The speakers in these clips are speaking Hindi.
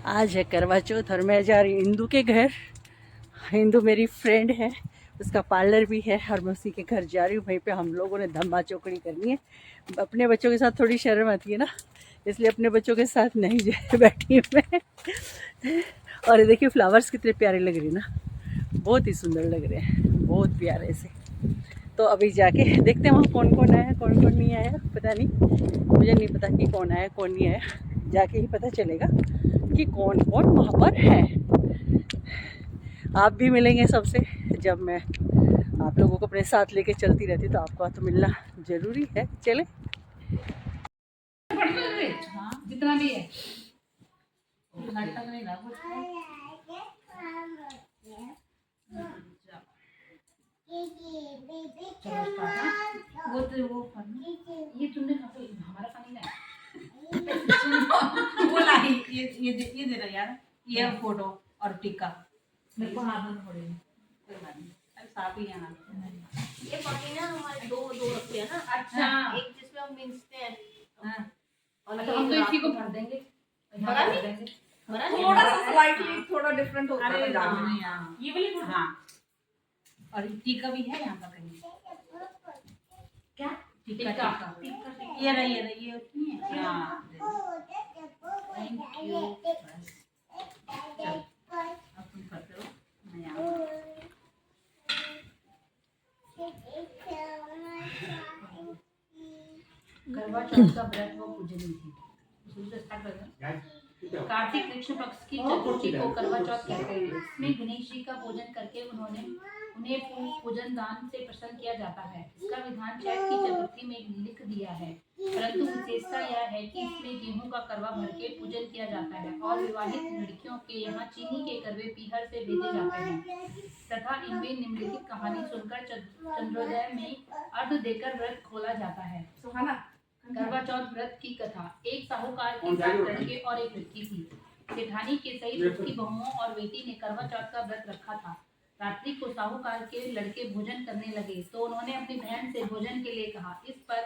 आज है करवा चौथ और मैं जा रही हूँ इंदू के घर। इंदू मेरी फ्रेंड है, उसका पार्लर भी है और मैं उसी के घर जा रही हूँ। वहीं पे हम लोगों ने धम्मा चौकड़ी करनी है। अपने बच्चों के साथ थोड़ी शर्म आती है ना, इसलिए अपने बच्चों के साथ नहीं बैठी हूँ मैं। और ये देखिए फ्लावर्स कितने प्यारे लग रहे हैं ना, बहुत ही सुंदर लग रहे हैं, बहुत प्यारे से। तो अभी जाके देखते हैं वहाँ कौन कौन आया कौन कौन नहीं आया, पता नहीं, मुझे नहीं पता कि कौन आया कौन नहीं आया, जाके ही पता चलेगा कि कौन कौन वहाँ पर है। आप भी मिलेंगे सबसे, जब मैं आप लोगों को अपने साथ लेके चलती रहती तो आपको तो मिलना ज़रूरी है। चले जितना भी है ये तुमने हमारा पानी ना बोला ये दे रहा यार, ये फोटो और टिक्का मेरे को हाथ में पड़ेगा, कोई बात नहीं, अब साफ ही यहाँ ये पानी ना हमारे दो रखते हैं ना। अच्छा, एक जिसमें हम मिक्सते हैं। हाँ, और तो हम तो इसी को भर देंगे, भरा नहीं? थोड़ा सा स्लाइटली थोड़ा डिफरेंट होता है। ये वाली हाँ, और टीका भी है यहाँ पर कहीं, क्या टीका ये रही ये उतनी है क्या? थैंक यू, बस चल अब तुम करते हो, मैं आऊँ। करवा चौथ का व्रत व पूजन विधि। कार्तिक कृष्ण पक्ष की चतुर्थी को करवा चौथ कहते हैं। इसमें गणेश जी का पूजन करके उन्हें पूजन दान से प्रसन्न किया जाता है। इसका विधान चैत की चतुर्थी में लिख दिया है, परंतु विशेषता यह है कि इसमें गेहूं का करवा भर के पूजन किया जाता है और विवाहित लड़कियों के यहाँ चीनी के करवे पीहर से भेजे जाते हैं तथा इनमें निम्नलिखित कहानी सुनकर चंद्रोदय में अर्घ देकर व्रत खोला जाता है। करवा चौथ व्रत की कथा। एक साहूकार के 7 लड़के और एक लड़की थी। जेठानी के सहित उसकी बहुओं और बेटी ने करवा चौथ का व्रत रखा था। रात्रि को साहूकार के लड़के भोजन करने लगे तो उन्होंने अपनी बहन से भोजन के लिए कहा। इस पर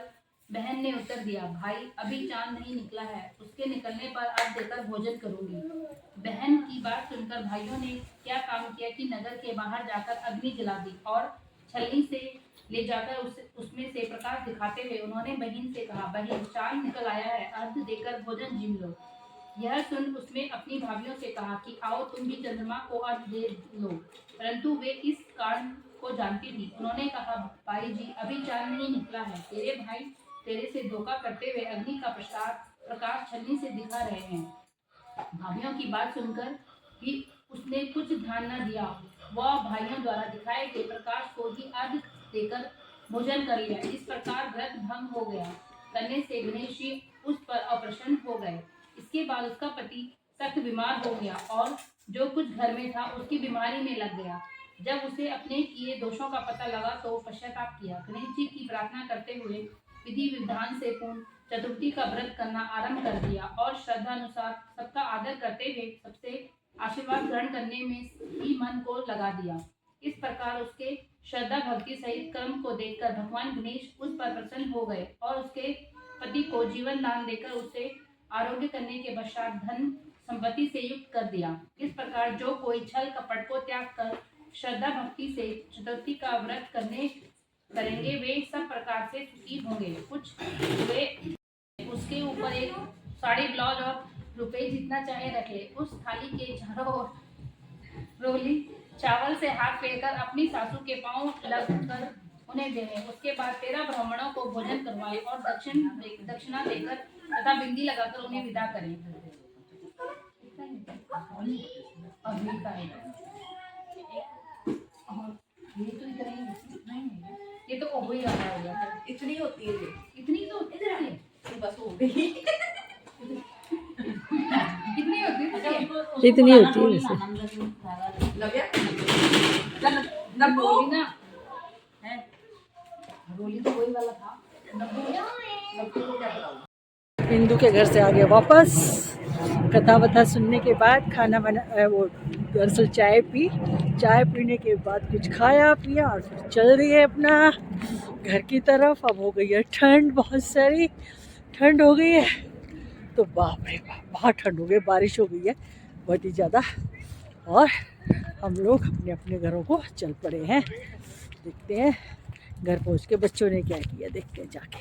बहन ने उत्तर दिया, भाई अभी चांद नहीं निकला है, उसके निकलने पर अर्घ देकर भोजन करूंगी। बहन की बात सुनकर भाइयों ने क्या काम किया कि नगर के बाहर जाकर अग्नि जला दी और छलनी से ले जाकर उसमें से प्रकाश दिखाते हुए उन्होंने बहन से कहा, बहन चांद निकल आया है, अर्घ देकर भोजन जिम लो। यह सुन उसने अपनी भाभियों से कहा कि आओ तुम भी चंद्रमा को अर्घ दे लो, परंतु वे इस कारण को जानती थी। उन्होंने कहा, भाई जी अभी चांद नहीं निकला है, तेरे भाई तेरे से धोखा करते हुए अग्नि का प्रकाश छलनी से दिखा रहे हैं। भाभियों की बात सुनकर भी उसने कुछ ध्यान न दिया, वह भाइयों द्वारा दिखाए गए प्रकाश को ही अर्घ देकर भोजन कर लिया। इस प्रकार व्रत भंग हो गया। करने से गणेश जी उस पर अप्रसन्न हो गए। इसके बाद उसका पति सख्त बीमार हो गया और जो कुछ घर में था उसकी बीमारी में लग गया। जब उसे अपने किए दोषों का पता लगा तो पश्चाताप किया। गणेश जी की प्रार्थना करते हुए विधि विधान से पूर्ण चतुर्थी का व्रत करना आरंभ कर दिया और श्रद्धा अनुसार सबका आदर करते हुए सबसे आशीर्वाद ग्रहण करने में ही मन को लगा दिया। इस प्रकार उसके श्रद्धा भक्ति सहित कर्म को देखकर भगवान गणेश उस पर प्रसन्न हो गए और उसके पति को जीवन दान देकर उसे आरोग्य करने के पश्चात धन संपत्ति से युक्त कर दिया। इस प्रकार जो कोई छल कपट को त्याग कर श्रद्धा भक्ति से चतुर्थी का व्रत करेंगे वे सब प्रकार से सुखी होंगे। कुछ वे उसके ऊपर एक साड़ी ब्लाउज और रुपए जितना चाहे रख ले। उस थाली के चारों ओर रोली चावल से हाथ फेरकर अपनी सासू के पांव लग कर उन्हें देने। उसके बाद 13 ब्राह्मणों को भोजन करवाए और दक्षिणा देकर तथा बिंदी लगाकर उन्हें विदा करें। ये तो हो ही रहा है, इतनी होती है ये, इतनी तो होती है, बस हो गई। कितनी होती है? इतनी होती है वैसे। लगे रोली ना है, रोली तो वही वाला था। इंदू के घर से आ गए वापस। कथा वथा सुनने के बाद खाना बना वो दरअसल चाय पीने के बाद कुछ खाया पिया और फिर चल रही है अपना घर की तरफ। अब हो गई है ठंड, बहुत सारी ठंड हो गई है, तो बाप रे बाप बहुत ठंड हो गई, बारिश हो गई है। बहुत ही ज़्यादा। और हम लोग अपने अपने घरों को चल पड़े हैं। देखते हैं घर पहुँच के बच्चों ने क्या किया, देखते हैं जाके।